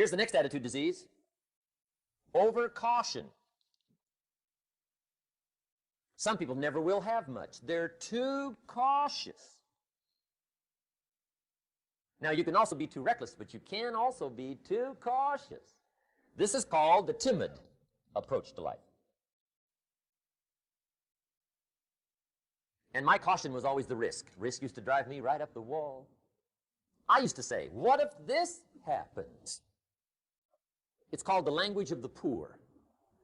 Here's the next attitude disease. Over-caution. Some people never will have much. They're too cautious. Now, you can also be too reckless, but you can also be too cautious. This is called the timid approach to life. And my caution was always the risk. Risk used to drive me right up the wall. I used to say, what if this happens? It's called the language of the poor.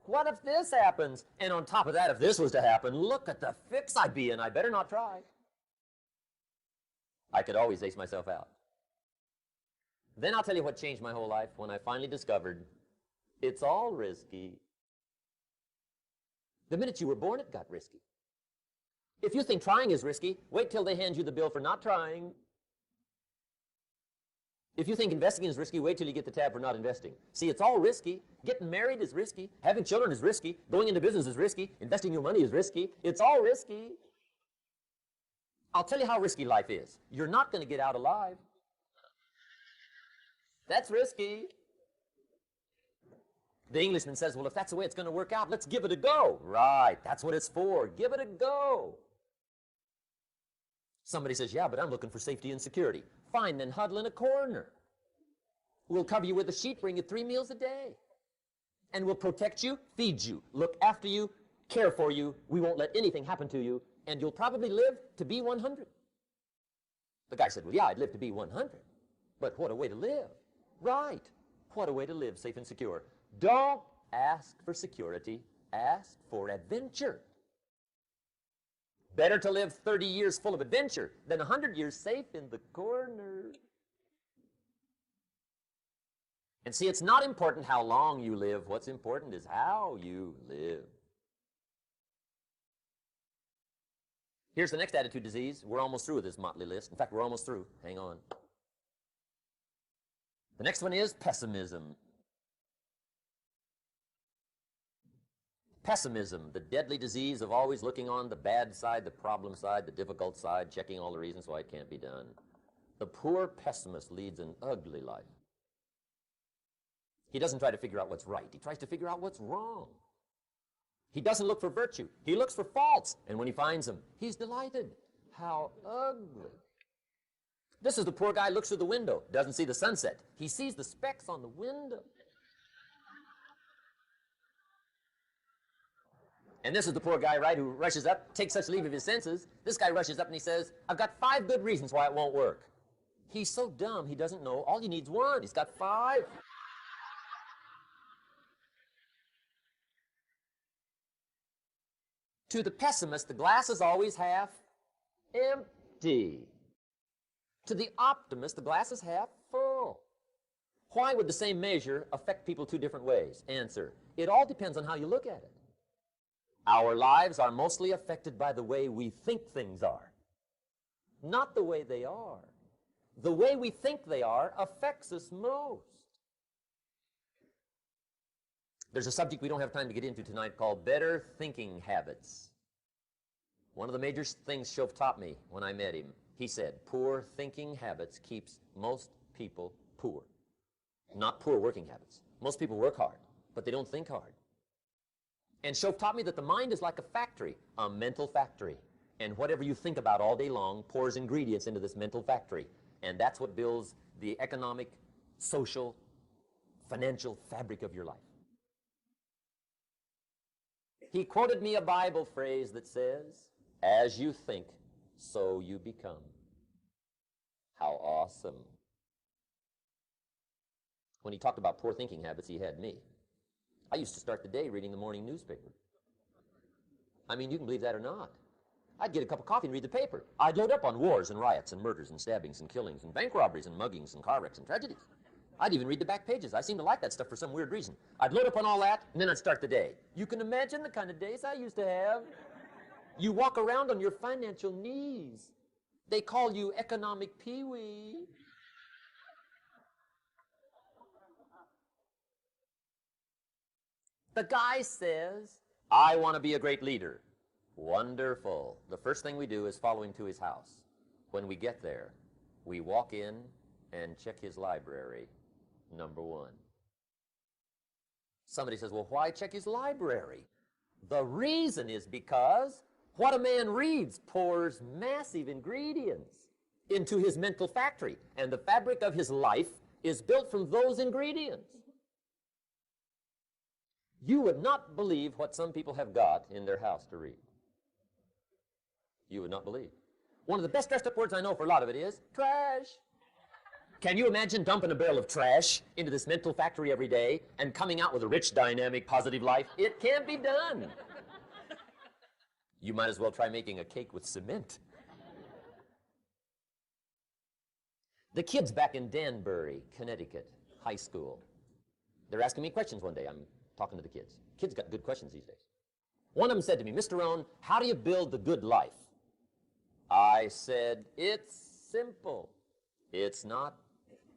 What if this happens? And on top of that, if this was to happen, look at the fix I'd be in. I better not try. I could always ace myself out. Then I'll tell you what changed my whole life when I finally discovered it's all risky. The minute you were born, it got risky. If you think trying is risky, wait till they hand you the bill for not trying. If you think investing is risky, wait till you get the tab for not investing. See, it's all risky. Getting married is risky. Having children is risky. Going into business is risky. Investing your money is risky. It's all risky. I'll tell you how risky life is. You're not going to get out alive. That's risky. The Englishman says, well, if that's the way it's going to work out, let's give it a go. Right, that's what it's for. Give it a go. Somebody says, yeah, but I'm looking for safety and security. Fine, then huddle in a corner. We'll cover you with a sheet, bring you 3 meals a day. And we'll protect you, feed you, look after you, care for you. We won't let anything happen to you, and you'll probably live to be 100. The guy said, well, yeah, I'd live to be 100. But what a way to live. Right. What a way to live, safe and secure. Don't ask for security. Ask for adventure. Better to live 30 years full of adventure than 100 years safe in the corner. And see, it's not important how long you live. What's important is how you live. Here's the next attitude disease. We're almost through with this motley list. In fact, we're almost through. Hang on. The next one is pessimism. Pessimism, the deadly disease of always looking on the bad side, the problem side, the difficult side, checking all the reasons why it can't be done. The poor pessimist leads an ugly life. He doesn't try to figure out what's right. He tries to figure out what's wrong. He doesn't look for virtue. He looks for faults. And when he finds them, he's delighted. How ugly. This is the poor guy who looks through the window, doesn't see the sunset. He sees the specks on the window. And this is the poor guy, right, who rushes up, takes such leave of his senses. This guy rushes up and he says, I've got 5 good reasons why it won't work. He's so dumb, he doesn't know. All he needs 1. He's got 5. To the pessimist, the glass is always half empty. To the optimist, the glass is half full. Why would the same measure affect people 2 different ways? Answer, it all depends on how you look at it. Our lives are mostly affected by the way we think things are, not the way they are. The way we think they are affects us most. There's a subject we don't have time to get into tonight called better thinking habits. One of the major things Shoaff taught me when I met him, he said, poor thinking habits keeps most people poor. Not poor working habits. Most people work hard, but they don't think hard. And Shoaff taught me that the mind is like a factory, a mental factory. And whatever you think about all day long pours ingredients into this mental factory. And that's what builds the economic, social, financial fabric of your life. He quoted me a Bible phrase that says, as you think, so you become. How awesome. When he talked about poor thinking habits, he had me. I used to start the day reading the morning newspaper. I mean, you can believe that or not. I'd get a cup of coffee and read the paper. I'd load up on wars and riots and murders and stabbings and killings and bank robberies and muggings and car wrecks and tragedies. I'd even read the back pages. I seem to like that stuff for some weird reason. I'd load up on all that, and then I'd start the day. You can imagine the kind of days I used to have. You walk around on your financial knees. They call you economic peewee. The guy says, I want to be a great leader. Wonderful. The first thing we do is follow him to his house. When we get there, we walk in and check his library, number 1. Somebody says, well, why check his library? The reason is because what a man reads pours massive ingredients into his mental factory, and the fabric of his life is built from those ingredients. You would not believe what some people have got in their house to read. You would not believe. One of the best dressed up words I know for a lot of it is trash. Can you imagine dumping a barrel of trash into this mental factory every day and coming out with a rich, dynamic, positive life? It can't be done. You might as well try making a cake with cement. The kids back in Danbury, Connecticut, high school, they're asking me questions one day. I'm talking to the kids. Kids got good questions these days. One of them said to me, Mr. Rohn, how do you build the good life? I said, it's simple. It's not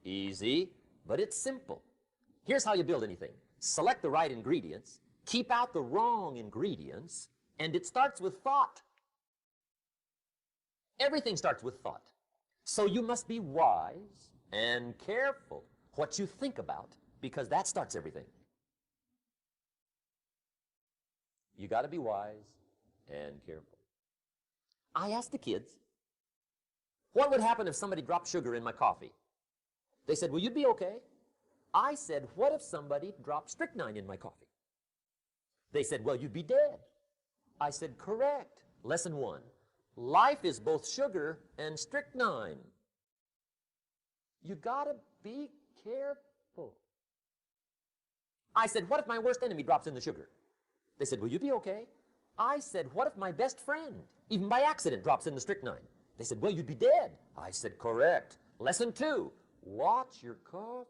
easy, but it's simple. Here's how you build anything. Select the right ingredients, keep out the wrong ingredients, and it starts with thought. Everything starts with thought. So you must be wise and careful what you think about, because that starts everything. You got to be wise and careful. I asked the kids, what would happen if somebody dropped sugar in my coffee? They said, well, you'd be okay. I said, what if somebody dropped strychnine in my coffee? They said, well, you'd be dead. I said, correct. Lesson 1. Life is both sugar and strychnine. You gotta be careful. I said, what if my worst enemy drops in the sugar? They said, will you be okay? I said, what if my best friend, even by accident, drops in the strychnine? They said, well, you'd be dead. I said, correct. Lesson 2, watch your coffee.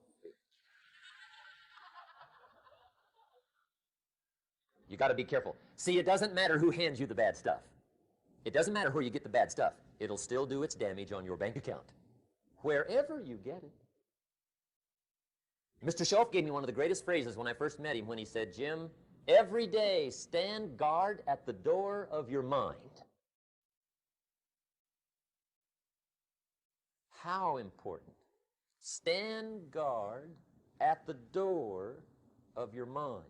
You got to be careful. See, it doesn't matter who hands you the bad stuff. It doesn't matter where you get the bad stuff. It'll still do its damage on your bank account, wherever you get it. Mr. Schoaf gave me one of the greatest phrases when I first met him when he said, Jim, every day stand guard at the door of your mind. How important. Stand guard at the door of your mind.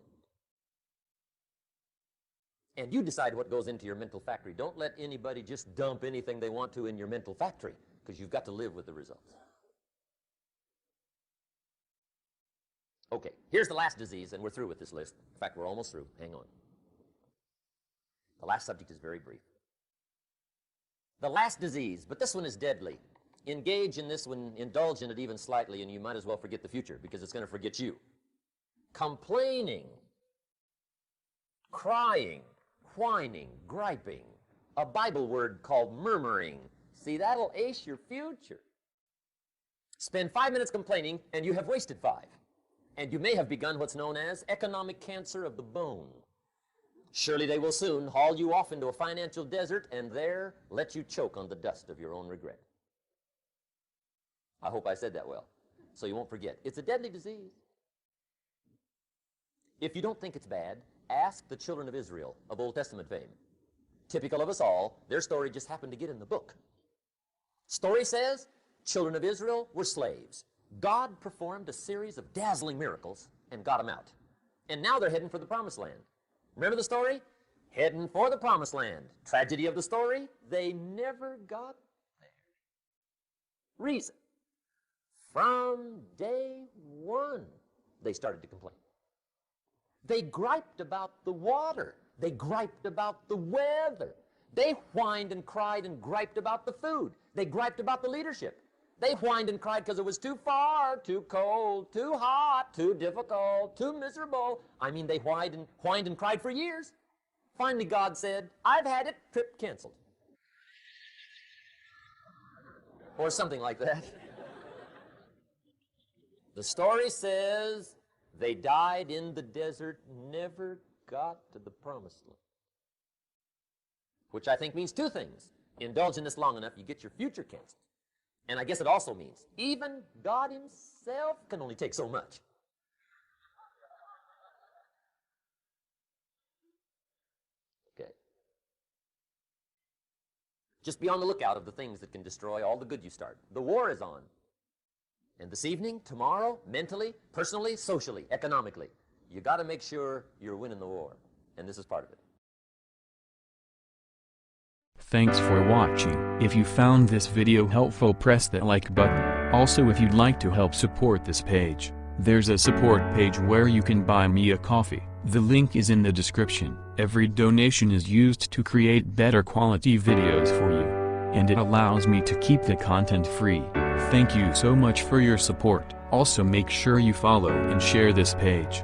And you decide what goes into your mental factory. Don't let anybody just dump anything they want to in your mental factory, because you've got to live with the results. Okay, here's the last disease, and we're through with this list. In fact, we're almost through. Hang on. The last subject is very brief. The last disease, but this one is deadly. Engage in this one, indulge in it even slightly, and you might as well forget the future, because it's going to forget you. Complaining, crying, whining, griping, a Bible word called murmuring. See, that'll ace your future. Spend 5 minutes complaining, and you have wasted 5. And you may have begun what's known as economic cancer of the bone. Surely they will soon haul you off into a financial desert and there let you choke on the dust of your own regret. I hope I said that well, so you won't forget. It's a deadly disease. If you don't think it's bad, ask the children of Israel of Old Testament fame. Typical of us all, their story just happened to get in the book. Story says, children of Israel were slaves. God performed a series of dazzling miracles and got them out. And now they're heading for the promised land. Remember the story? Heading for the promised land. Tragedy of the story, they never got there. Reason. From day one, they started to complain. They griped about the water. They griped about the weather. They whined and cried and griped about the food. They griped about the leadership. They whined and cried because it was too far, too cold, too hot, too difficult, too miserable. I mean, they whined and cried for years. Finally, God said, I've had it, trip canceled. Or something like that. The story says they died in the desert, never got to the promised land. Which I think means 2 things. Indulge in this long enough, you get your future canceled. And I guess it also means even God himself can only take so much. Okay. Just be on the lookout of the things that can destroy all the good you start. The war is on. And this evening, tomorrow, mentally, personally, socially, economically, You got to make sure you're winning the war, and this is part of it. Thanks for watching. If you found this video helpful, press that like button. Also, if you'd like to help support this page, there's a support page where you can buy me a coffee. The link is in the description. Every donation is used to create better quality videos for you, and it allows me to keep the content free. Thank you so much for your support. Also, make sure you follow and share this page.